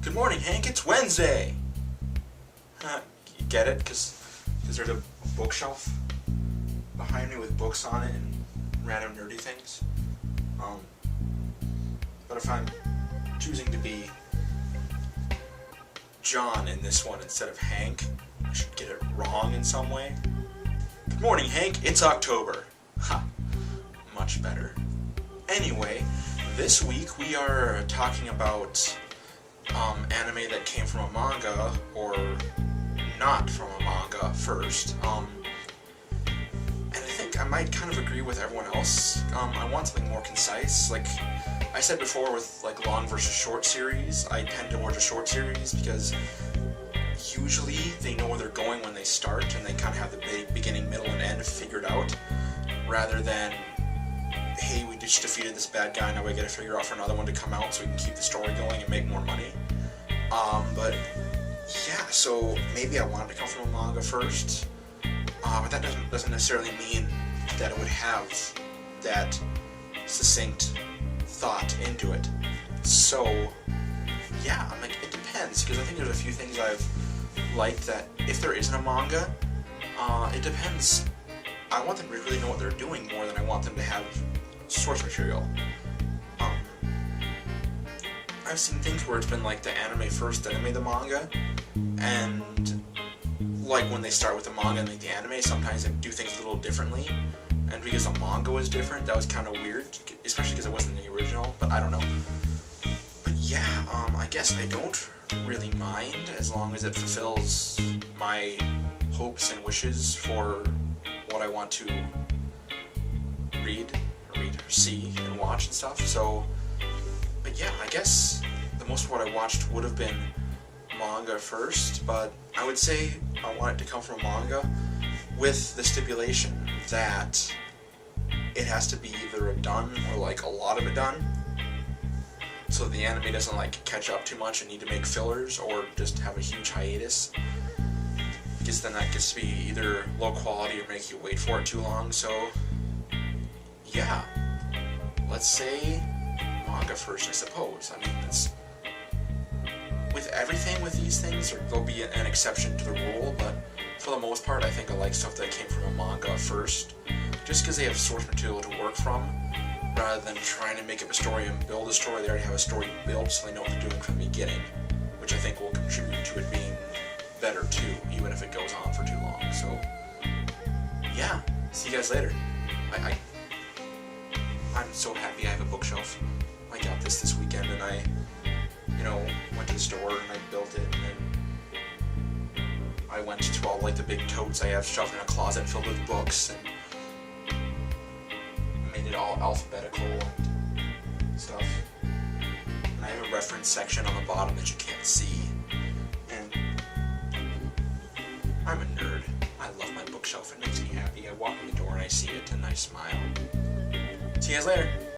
Good morning, Hank. It's Wednesday. You get it? Because there's a bookshelf behind me with books on it and random nerdy things. But if I'm choosing to be John in this one instead of Hank, I should get it wrong in some way. Good morning, Hank. It's October. Ha! Much better. Anyway, this week we are talking about anime that came from a manga, or not from a manga first. And I think I might kind of agree with everyone else. I want something more concise. Like I said before with like long versus short series, I tend towards a short series because usually they know where they're going when they start and they kind of have the beginning, middle, and end figured out, rather than, hey, we just defeated this bad guy, now we gotta figure out for another one to come out so we can keep the story going and make more money. But yeah, so maybe I wanted to come from a manga first, but that doesn't necessarily mean that it would have that succinct thought into it. So yeah, I'm like, it depends, because I think there's a few things I've liked that if there isn't a manga, it depends. I want them to really know what they're doing more than I want them to have source material. I've seen things where it's been like the anime first, then they made the manga, and like when they start with the manga and make the anime, sometimes they do things a little differently, and because the manga was different, that was kind of weird, especially because it wasn't the original, but I don't know. But yeah, I guess I don't really mind as long as it fulfills my hopes and wishes for what I want to read, see, and watch and stuff. So, but yeah, I guess the most of what I watched would have been manga first, but I would say I want it to come from a manga with the stipulation that it has to be either a done or like a lot of it done, so the anime doesn't like catch up too much and need to make fillers or just have a huge hiatus, because then that gets to be either low quality or make you wait for it too long. So yeah, let's say manga first, I suppose. I mean, it's with everything with these things, there'll be an exception to the rule, but for the most part, I think I like stuff that came from a manga first, just because they have source material to work from, rather than trying to make up a story and build a story. They already have a story built, so they know what they're doing from the beginning, which I think will contribute to it being better too, even if it goes on for too long. So yeah, see you guys later. I'm so happy I have a bookshelf. I got this weekend, and I, went to the store and I built it, and then I went to all like the big totes I have shoved in a closet filled with books, and made it all alphabetical and stuff. And I have a reference section on the bottom that you can't see. And I'm a nerd. I love my bookshelf. It makes me happy. I walk in the door and I see it and I smile. See you guys later.